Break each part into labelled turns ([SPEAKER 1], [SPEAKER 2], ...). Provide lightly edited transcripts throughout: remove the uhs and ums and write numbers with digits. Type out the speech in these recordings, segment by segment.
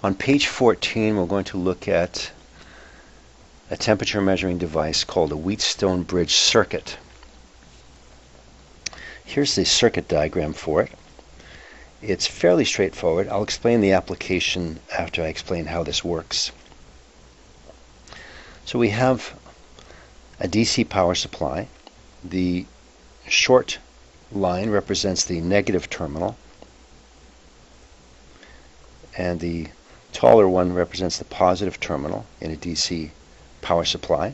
[SPEAKER 1] On page 14, we're going to look at a temperature measuring device called a Wheatstone Bridge circuit. Here's the circuit diagram for it. It's fairly straightforward. I'll explain the application after I explain how this works. So we have a DC power supply. The short line represents the negative terminal, and the taller one represents the positive terminal in a DC power supply.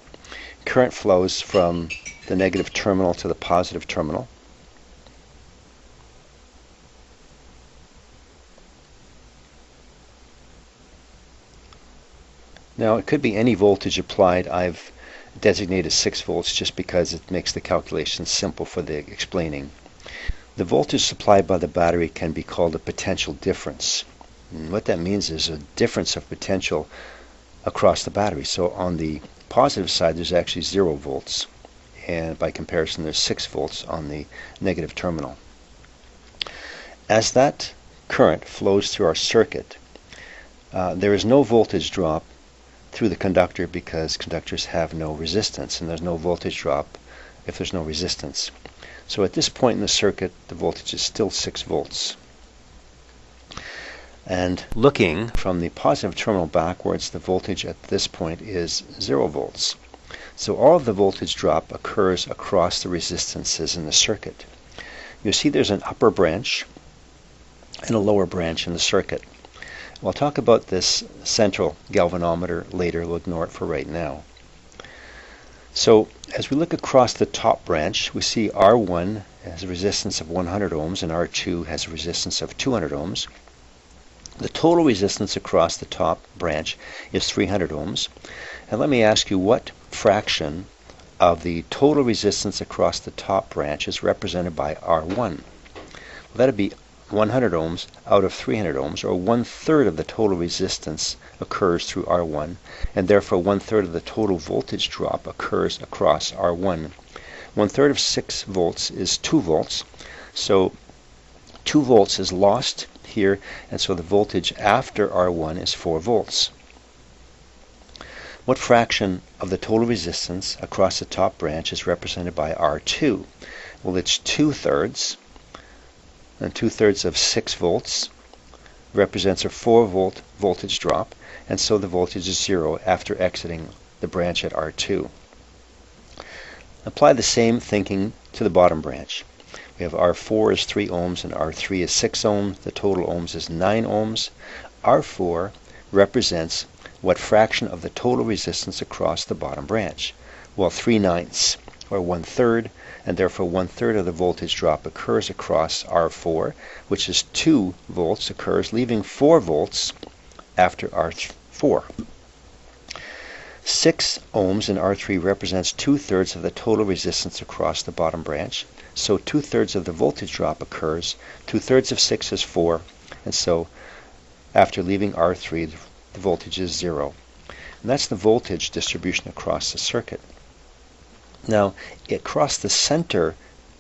[SPEAKER 1] Current flows from the negative terminal to the positive terminal. Now it could be any voltage applied. I've designated 6 volts just because it makes the calculations simple for the explaining. The voltage supplied by the battery can be called a potential difference. And what that means is a difference of potential across the battery. So on the positive side there's actually 0 volts, and by comparison there's 6 volts on the negative terminal. As that current flows through our circuit, there is no voltage drop through the conductor because conductors have no resistance, and there's no voltage drop if there's no resistance. So at this point in the circuit, the voltage is still 6 volts. And looking from the positive terminal backwards, the voltage at this point is 0 volts. So all of the voltage drop occurs across the resistances in the circuit. You see there's an upper branch and a lower branch in the circuit. We'll talk about this central galvanometer later. We'll ignore it for right now. So as we look across the top branch, we see R1 has a resistance of 100 ohms and R2 has a resistance of 200 ohms. The total resistance across the top branch is 300 ohms. And let me ask you, what fraction of the total resistance across the top branch is represented by R1? Well, that'd be 100 ohms out of 300 ohms, or 1/3 of the total resistance occurs through R1, and therefore 1/3 of the total voltage drop occurs across R1. 1/3 of 6 volts is 2 volts, so 2 volts is lost here, and so the voltage after R1 is 4 volts. What fraction of the total resistance across the top branch is represented by R2? Well, it's 2/3. And 2/3 of 6 volts represents a 4 volt voltage drop, and so the voltage is 0 after exiting the branch at R2. Apply the same thinking to the bottom branch. We have R4 is 3 ohms and R3 is 6 ohms. The total ohms is 9 ohms. R4 represents what fraction of the total resistance across the bottom branch? Well, 3/9, or 1/3, and therefore 1/3 of the voltage drop occurs across R4, which is 2 volts occurs, leaving 4 volts after R4. 6 ohms in R3 represents 2/3 of the total resistance across the bottom branch, so 2/3 of the voltage drop occurs. 2/3 of 6 is 4, and so after leaving R3 the voltage is 0. And that's the voltage distribution across the circuit. Now, across the center,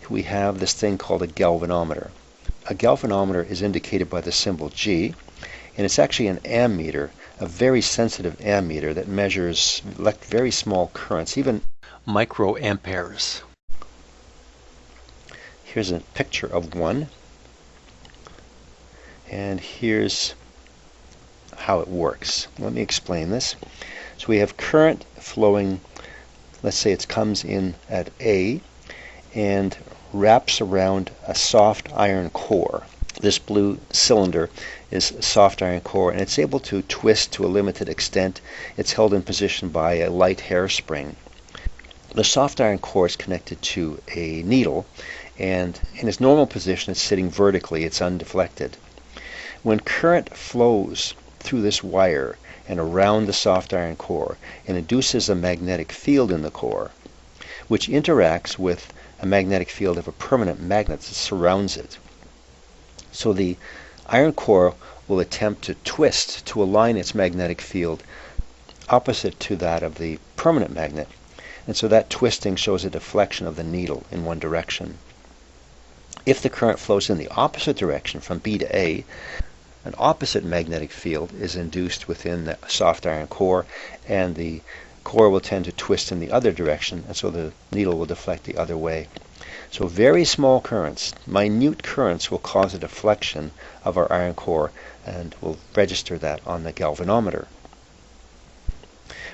[SPEAKER 1] we have this thing called a galvanometer. A galvanometer is indicated by the symbol G, and it's actually an ammeter, a very sensitive ammeter that measures very small currents, even microamperes. Here's a picture of one, and here's how it works. Let me explain this. So we have current flowing. Let's say it comes in at A and wraps around a soft iron core. This blue cylinder is a soft iron core, and it's able to twist to a limited extent. It's held in position by a light hairspring. The soft iron core is connected to a needle, and in its normal position it's sitting vertically, it's undeflected. When current flows through this wire and around the soft iron core and induces a magnetic field in the core, which interacts with a magnetic field of a permanent magnet that surrounds it. So the iron core will attempt to twist to align its magnetic field opposite to that of the permanent magnet, and so that twisting shows a deflection of the needle in one direction. If the current flows in the opposite direction from B to A, an opposite magnetic field is induced within the soft iron core, and the core will tend to twist in the other direction, and so the needle will deflect the other way. So very small currents, minute currents, will cause a deflection of our iron core, and we'll register that on the galvanometer.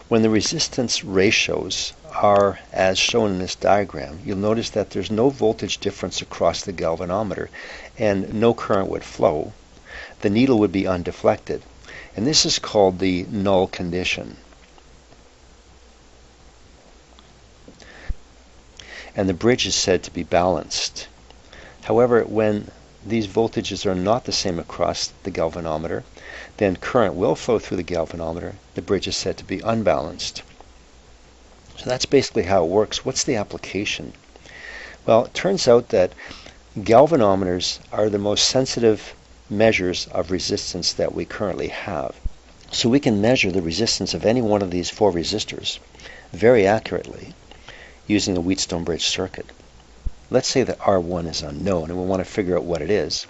[SPEAKER 1] When the resistance ratios are as shown in this diagram, you'll notice that there's no voltage difference across the galvanometer and no current would flow. The needle would be undeflected, and this is called the null condition. And the bridge is said to be balanced. However, when these voltages are not the same across the galvanometer, then current will flow through the galvanometer. The bridge is said to be unbalanced. So that's basically how it works. What's the application? Well, it turns out that galvanometers are the most sensitive measures of resistance that we currently have. So we can measure the resistance of any one of these 4 resistors very accurately using a Wheatstone Bridge circuit. Let's say that R1 is unknown and we want to figure out what it is.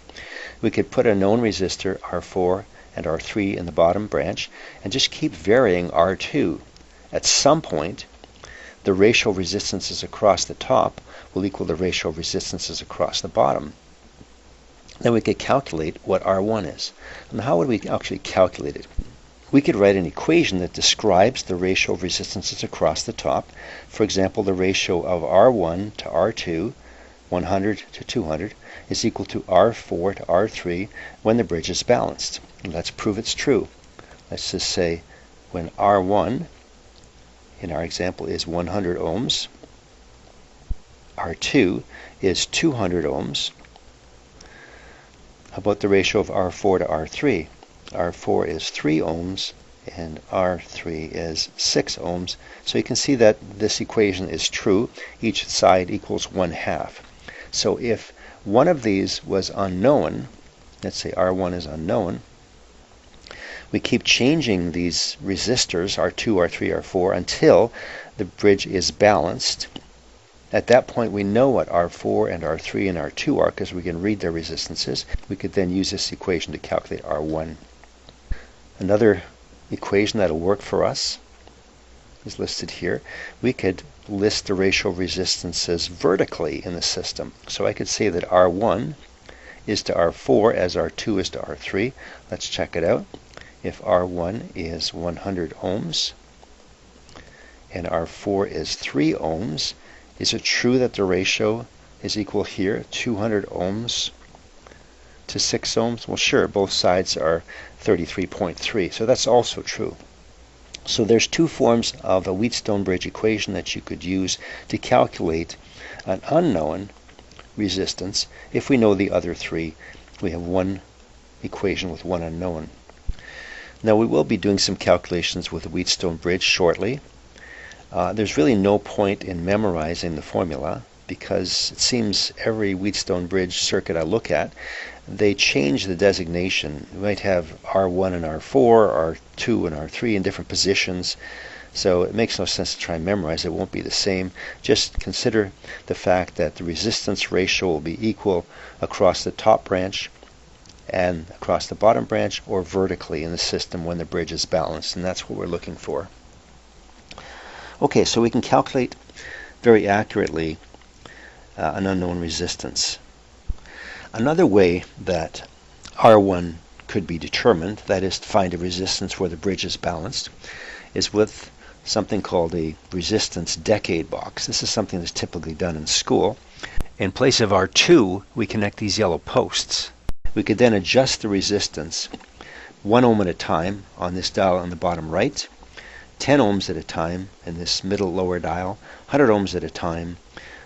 [SPEAKER 1] We could put a known resistor, R4 and R3, in the bottom branch and just keep varying R2. At some point, the ratio of resistances across the top will equal the ratio of resistances across the bottom. Then we could calculate what R1 is. And how would we actually calculate it? We could write an equation that describes the ratio of resistances across the top. For example, the ratio of R1 to R2, 100 to 200, is equal to R4 to R3 when the bridge is balanced. And let's prove it's true. Let's just say when R1, in our example, is 100 ohms, R2 is 200 ohms. How about the ratio of R4 to R3? R4 is 3 ohms and R3 is 6 ohms. So you can see that this equation is true. Each side equals 1/2. So if one of these was unknown, let's say R1 is unknown, we keep changing these resistors, R2, R3, R4, until the bridge is balanced. At that point, we know what R4 and R3 and R2 are because we can read their resistances. We could then use this equation to calculate R1. Another equation that will work for us is listed here. We could list the ratio of resistances vertically in the system. So I could say that R1 is to R4 as R2 is to R3. Let's check it out. If R1 is 100 ohms and R4 is 3 ohms, is it true that the ratio is equal here, 200 ohms to 6 ohms? Well, sure, both sides are 33.3, so that's also true. So there's 2 forms of a Wheatstone Bridge equation that you could use to calculate an unknown resistance. If we know the other 3, we have one equation with one unknown. Now we will be doing some calculations with the Wheatstone Bridge shortly. There's really no point in memorizing the formula because it seems every Wheatstone Bridge circuit I look at, they change the designation. You might have R1 and R4, R2 and R3 in different positions, so it makes no sense to try and memorize. It won't be the same. Just consider the fact that the resistance ratio will be equal across the top branch and across the bottom branch or vertically in the system when the bridge is balanced, and that's what we're looking for. Okay, so we can calculate very accurately an unknown resistance. Another way that R1 could be determined, that is to find a resistance where the bridge is balanced, is with something called a resistance decade box. This is something that's typically done in school. In place of R2, we connect these yellow posts. We could then adjust the resistance 1 ohm at a time on this dial on the bottom right, 10 ohms at a time in this middle lower dial, 100 ohms at a time,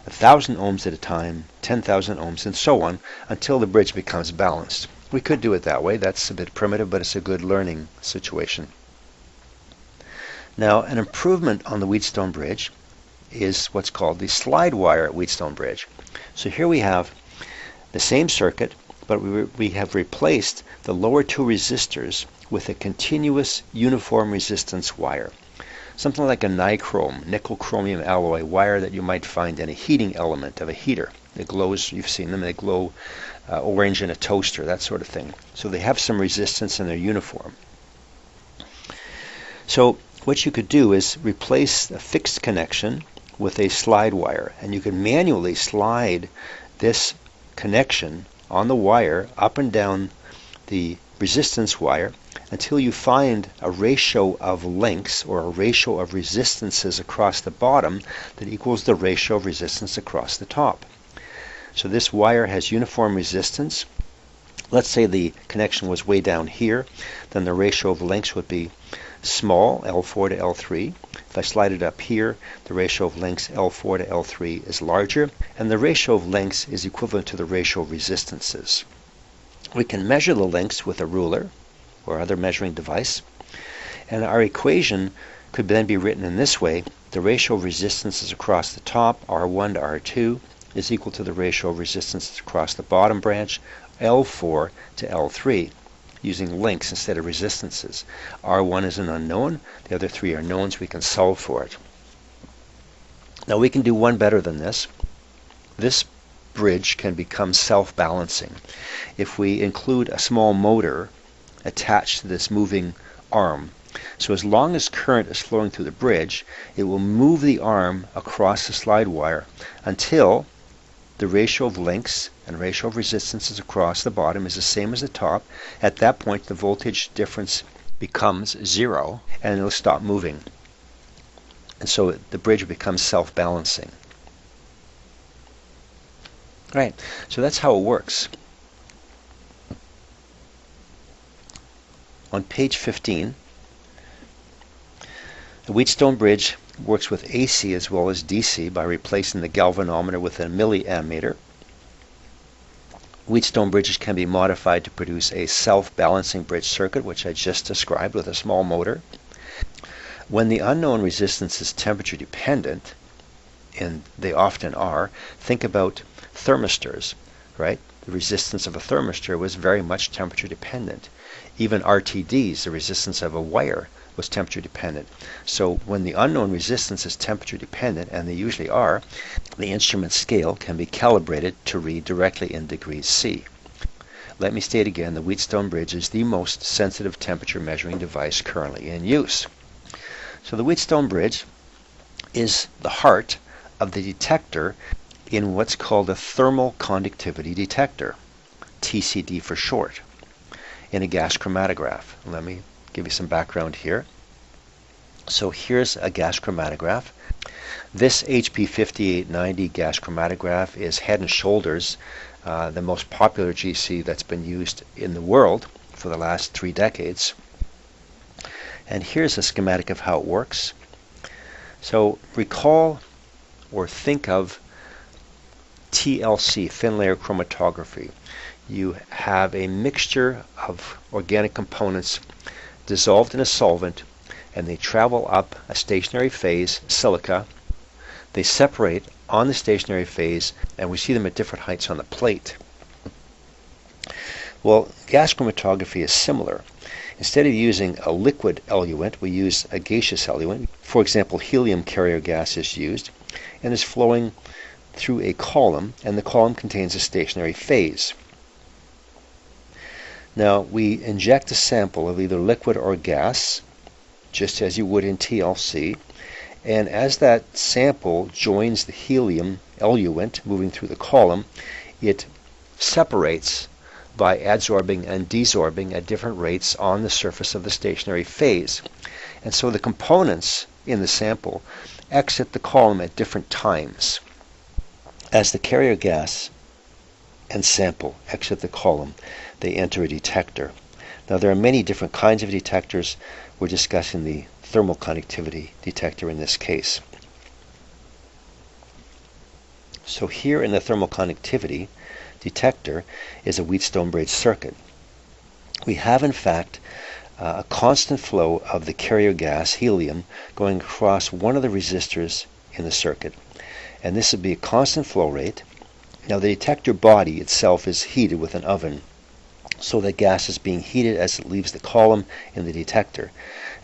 [SPEAKER 1] 1,000 ohms at a time, 10,000 ohms, and so on until the bridge becomes balanced. We could do it that way. That's a bit primitive, but it's a good learning situation. Now, an improvement on the Wheatstone Bridge is what's called the slide wire Wheatstone Bridge. So here we have the same circuit, but we have replaced the lower 2 resistors with a continuous uniform resistance wire. Something like a nichrome, nickel chromium alloy wire that you might find in a heating element of a heater. It glows, you've seen them, they glow orange in a toaster, that sort of thing. So they have some resistance and they're uniform. So what you could do is replace a fixed connection with a slide wire, and you can manually slide this connection on the wire up and down the resistance wire until you find a ratio of lengths or a ratio of resistances across the bottom that equals the ratio of resistance across the top. So this wire has uniform resistance. Let's say the connection was way down here, then the ratio of lengths would be small, L4 to L3. If I slide it up here, the ratio of lengths L4 to L3 is larger, and the ratio of lengths is equivalent to the ratio of resistances. We can measure the lengths with a ruler or other measuring device, and our equation could then be written in this way. The ratio of resistances across the top, R1 to R2, is equal to the ratio of resistances across the bottom branch, L4 to L3, using lengths instead of resistances. R1 is an unknown, the other three are knowns, we can solve for it. Now we can do one better than this. This bridge can become self-balancing if we include a small motor attached to this moving arm. So as long as current is flowing through the bridge, it will move the arm across the slide wire until the ratio of lengths and ratio of resistances across the bottom is the same as the top. At that point, the voltage difference becomes zero and it'll stop moving. And so the bridge becomes self-balancing. Right, so that's how it works. On page 15, the Wheatstone Bridge works with AC as well as DC by replacing the galvanometer with a milliammeter. Wheatstone bridges can be modified to produce a self-balancing bridge circuit, which I just described with a small motor. When the unknown resistance is temperature dependent, and they often are, think about thermistors, right? The resistance of a thermistor was very much temperature dependent. Even RTDs, the resistance of a wire, was temperature dependent. So when the unknown resistance is temperature dependent, and they usually are, the instrument scale can be calibrated to read directly in degrees C. Let me state again, the Wheatstone Bridge is the most sensitive temperature measuring device currently in use. So the Wheatstone Bridge is the heart of the detector in what's called a Thermoconductivity Detector, TCD for short, in a gas chromatograph. Let me give you some background here. So here's a gas chromatograph. This HP 5890 gas chromatograph is head and shoulders the most popular GC that's been used in the world for the last 3 decades. And here's a schematic of how it works. So recall or think of TLC, thin layer chromatography. You have a mixture of organic components dissolved in a solvent, and they travel up a stationary phase, silica. They separate on the stationary phase, and we see them at different heights on the plate. Well, gas chromatography is similar. Instead of using a liquid eluent, we use a gaseous eluent. For example, helium carrier gas is used and is flowing through a column, and the column contains a stationary phase. Now, we inject a sample of either liquid or gas, just as you would in TLC, and as that sample joins the helium eluent moving through the column, it separates by adsorbing and desorbing at different rates on the surface of the stationary phase. And so the components in the sample exit the column at different times. As the carrier gas and sample exit the column, they enter a detector. Now there are many different kinds of detectors. We're discussing the thermoconductivity detector in this case. So here in the thermoconductivity detector is a Wheatstone Bridge circuit. We have in fact a constant flow of the carrier gas, helium, going across one of the resistors in the circuit. And this would be a constant flow rate. Now the detector body itself is heated with an oven, so the gas is being heated as it leaves the column in the detector.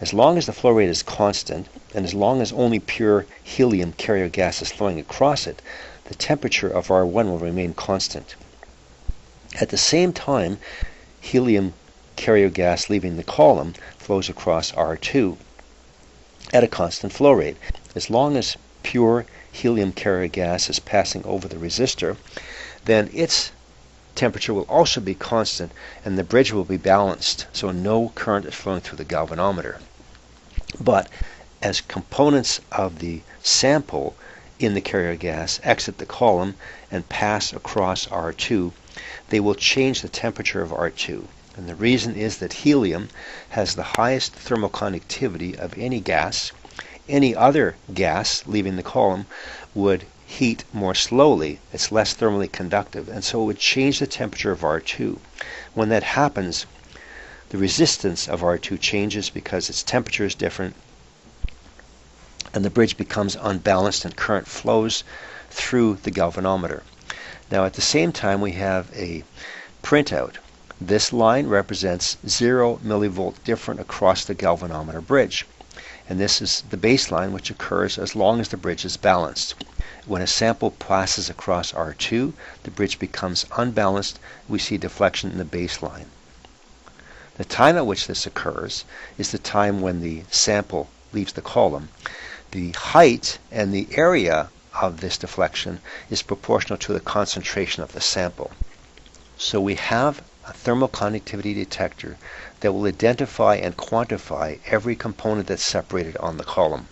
[SPEAKER 1] As long as the flow rate is constant, and as long as only pure helium carrier gas is flowing across it, the temperature of R1 will remain constant. At the same time, helium carrier gas leaving the column flows across R2 at a constant flow rate. As long as pure helium carrier gas is passing over the resistor, then its temperature will also be constant and the bridge will be balanced, so no current is flowing through the galvanometer. But as components of the sample in the carrier gas exit the column and pass across R2, they will change the temperature of R2. And the reason is that helium has the highest thermoconductivity of any gas. Any other gas leaving the column would heat more slowly. It's less thermally conductive, and so it would change the temperature of R2. When that happens, the resistance of R2 changes because its temperature is different, and the bridge becomes unbalanced and current flows through the galvanometer. Now at the same time, we have a printout. This line represents 0 millivolt different across the galvanometer bridge. And this is the baseline, which occurs as long as the bridge is balanced. When a sample passes across R2, the bridge becomes unbalanced. We see deflection in the baseline. The time at which this occurs is the time when the sample leaves the column. The height and the area of this deflection is proportional to the concentration of the sample. So we have a thermoconductivity detector that will identify and quantify every component that's separated on the column,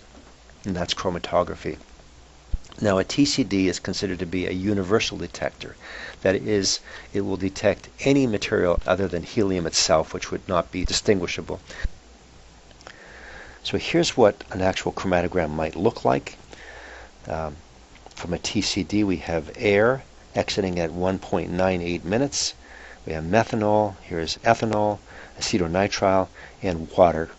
[SPEAKER 1] and that's chromatography. Now a TCD is considered to be a universal detector. That is, it will detect any material other than helium itself, which would not be distinguishable. So here's what an actual chromatogram might look like. From a TCD, we have air exiting at 1.98 minutes. We have methanol, here's ethanol, acetonitrile, and water.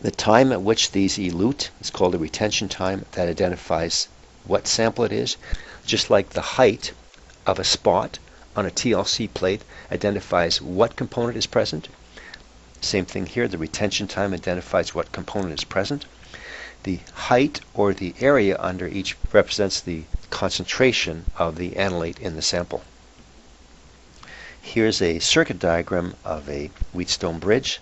[SPEAKER 1] The time at which these elute is called the retention time. That identifies what sample it is. Just like the height of a spot on a TLC plate identifies what component is present. Same thing here, the retention time identifies what component is present. The height or the area under each represents the concentration of the analyte in the sample. Here's a circuit diagram of a Wheatstone Bridge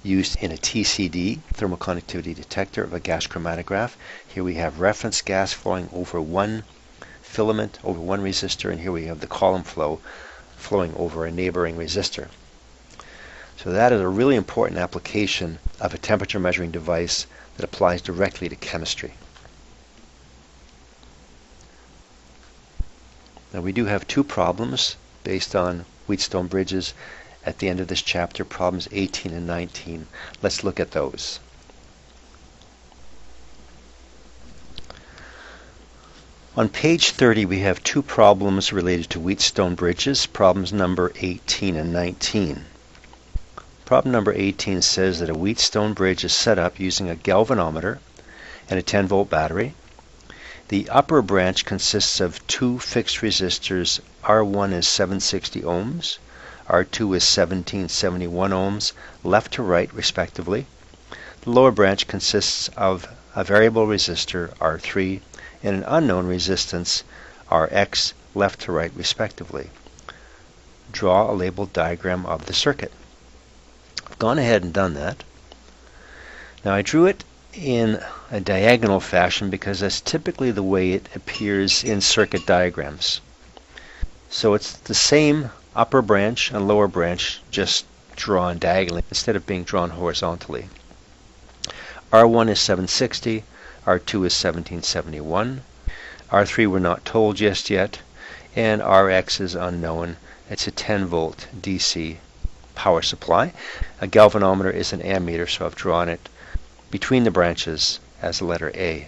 [SPEAKER 1] used in a TCD, thermoconductivity detector of a gas chromatograph. Here we have reference gas flowing over one filament, over one resistor, and here we have the column flow flowing over a neighboring resistor. So that is a really important application of a temperature measuring device that applies directly to chemistry. Now we do have two problems based on Wheatstone bridges at the end of this chapter, problems 18 and 19. Let's look at those. On page 30 we have two problems related to Wheatstone bridges, problems number 18 and 19. Problem number 18 says that a Wheatstone bridge is set up using a galvanometer and a 10-volt battery. The upper branch consists of two fixed resistors. R1 is 760 ohms, R2 is 1771 ohms, left to right respectively. The lower branch consists of a variable resistor, R3, and an unknown resistance, Rx, left to right respectively. Draw a labeled diagram of the circuit. I've gone ahead and done that. Now I drew it in a diagonal fashion because that's typically the way it appears in circuit diagrams. So it's the same upper branch and lower branch, just drawn diagonally instead of being drawn horizontally. R1 is 760, R2 is 1771, R3 we're not told just yet, and Rx is unknown. It's a 10-volt DC power supply. A galvanometer is an ammeter, so I've drawn it between the branches as the letter A,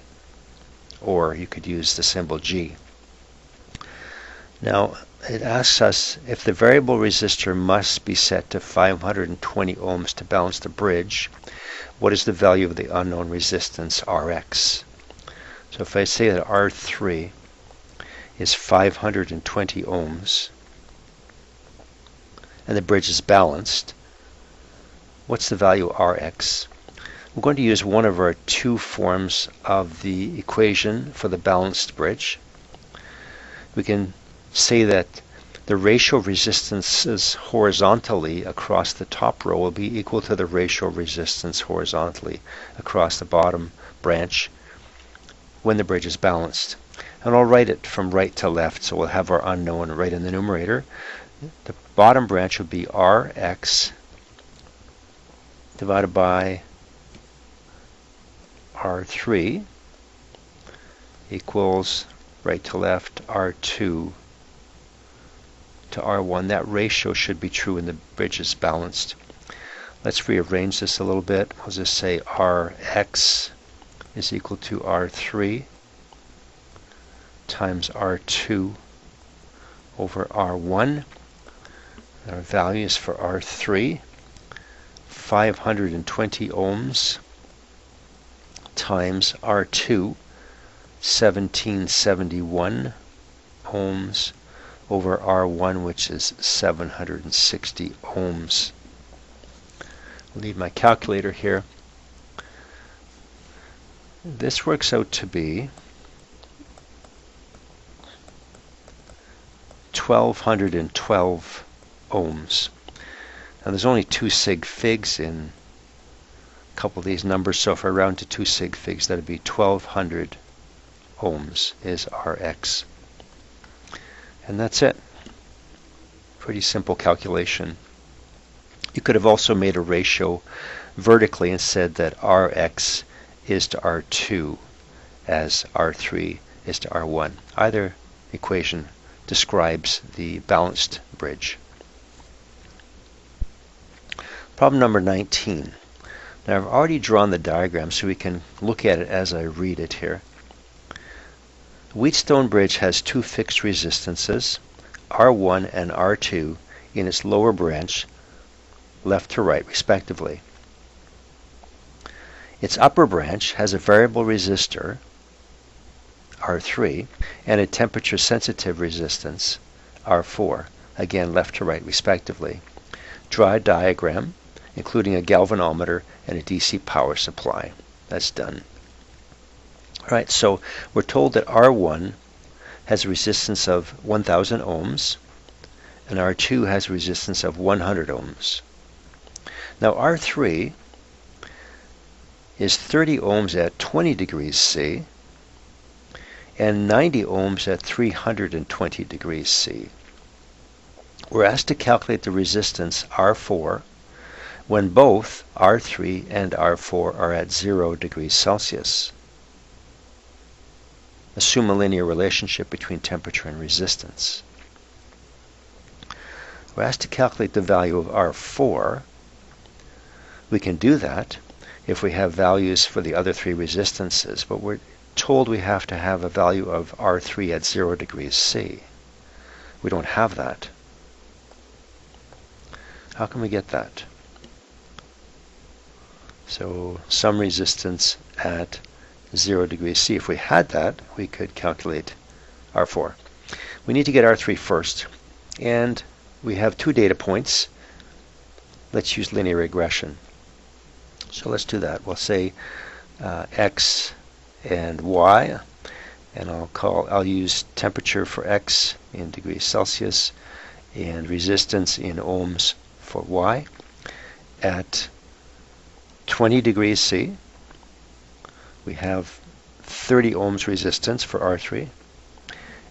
[SPEAKER 1] or you could use the symbol G. Now it asks us if the variable resistor must be set to 520 ohms to balance the bridge, what is the value of the unknown resistance Rx? So if I say that R3 is 520 ohms and the bridge is balanced, what's the value of Rx? We're going to use one of our two forms of the equation for the balanced bridge. we can say that the ratio of resistances horizontally across the top row will be equal to the ratio of resistance horizontally across the bottom branch when the bridge is balanced. And I'll write it from right to left, so we'll have our unknown right in the numerator. The bottom branch would be Rx divided by R3 equals, right to left, R2 to R1. That ratio should be true when the bridge is balanced. Let's rearrange this a little bit. I'll just say Rx is equal to R3 times R2 over R1. Our values for R3, 520 ohms times R2, 1771 ohms over R1, which is 760 ohms. I'll leave my calculator here. This works out to be 1212 ohms. Now there's only 2 sig figs in a couple of these numbers, so if I round to 2 sig figs, that would be 1200 ohms is Rx. And that's it. Pretty simple calculation. You could have also made a ratio vertically and said that Rx is to R2 as R3 is to R1. Either equation describes the balanced bridge. Problem number 19. Now I've already drawn the diagram so we can look at it as I read it here. The Wheatstone Bridge has 2 fixed resistances, R1 and R2, in its lower branch, left to right respectively. Its upper branch has a variable resistor, R3, and a temperature sensitive resistance, R4, again left to right respectively. Draw a diagram including a galvanometer and a DC power supply. That's done. Alright, so we're told that R1 has a resistance of 1000 ohms and R2 has a resistance of 100 ohms. Now R3 is 30 ohms at 20 degrees C and 90 ohms at 320 degrees C. We're asked to calculate the resistance R4 when both R3 and R4 are at 0 degrees Celsius. Assume a linear relationship between temperature and resistance. We're asked to calculate the value of R4. We can do that if we have values for the other 3 resistances, but we're told we have to have a value of R3 at 0 degrees C. We don't have that. How can we get that? So some resistance at 0 degrees C. If we had that, we could calculate R4. We need to get R3 first, and we have 2 data points. Let's use linear regression. So let's do that. We'll say X and Y, and I'll use temperature for X in degrees Celsius and resistance in ohms for Y. At 20 degrees C, we have 30 ohms resistance for R3,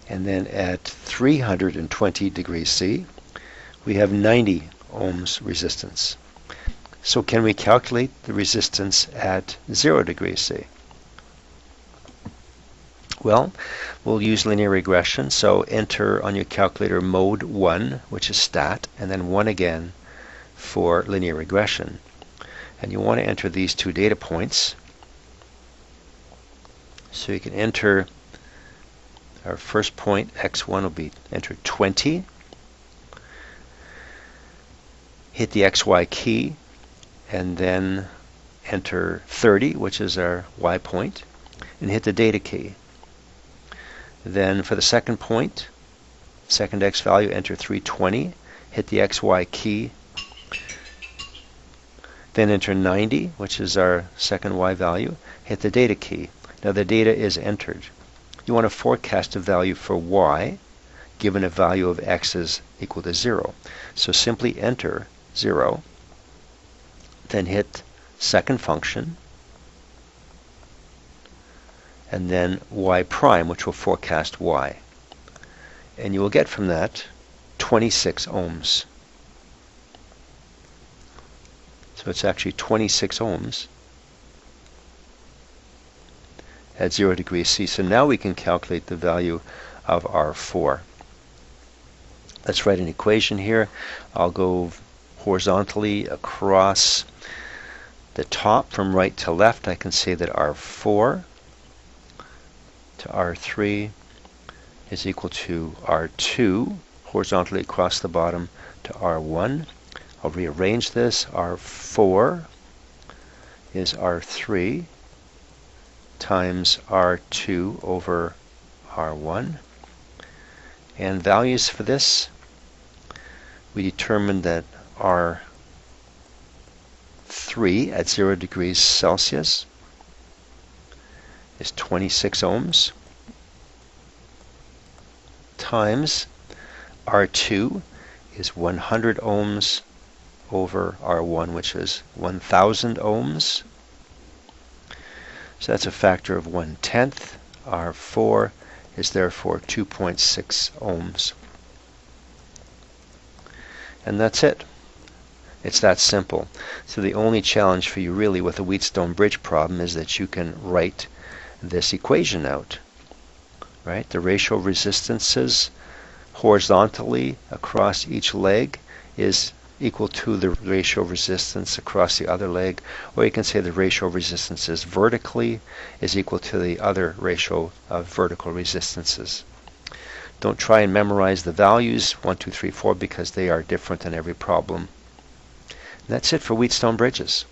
[SPEAKER 1] and then at 320 degrees C, we have 90 ohms resistance. So can we calculate the resistance at 0 degrees C? Well, we'll use linear regression, so enter on your calculator mode 1, which is stat, and then 1 again for linear regression. And you want to enter these 2 data points. So you can enter our first point, x1 will be entered 20. Hit the xy key, and then enter 30, which is our y point, and hit the data key. Then for the second point, second x value, enter 320, hit the xy key, then enter 90, which is our second y value, hit the data key. Now the data is entered. You want to forecast a value for y, given a value of x is equal to 0. So simply enter 0, then hit second function, and then y prime, which will forecast y. And you will get from that 26 ohms. So it's actually 26 ohms at 0 degrees C. So now we can calculate the value of R4. Let's write an equation here. I'll go horizontally across the top from right to left. I can say that R4 to R3 is equal to R2 horizontally across the bottom to R1. I'll rearrange this. R4 is R3 times R2 over R1. And values for this, we determined that R3 at 0 degrees Celsius is 26 ohms times R2 is 100 ohms over R1, which is 1,000 ohms. So that's a factor of 1/10. R4 is therefore 2.6 ohms. And that's it. It's that simple. So the only challenge for you really with a Wheatstone Bridge problem is that you can write this equation out. Right? The ratio of resistances horizontally across each leg is equal to the ratio of resistance across the other leg, or you can say the ratio of resistances vertically is equal to the other ratio of vertical resistances. Don't try and memorize the values 1, 2, 3, 4 because they are different in every problem. And that's it for Wheatstone bridges.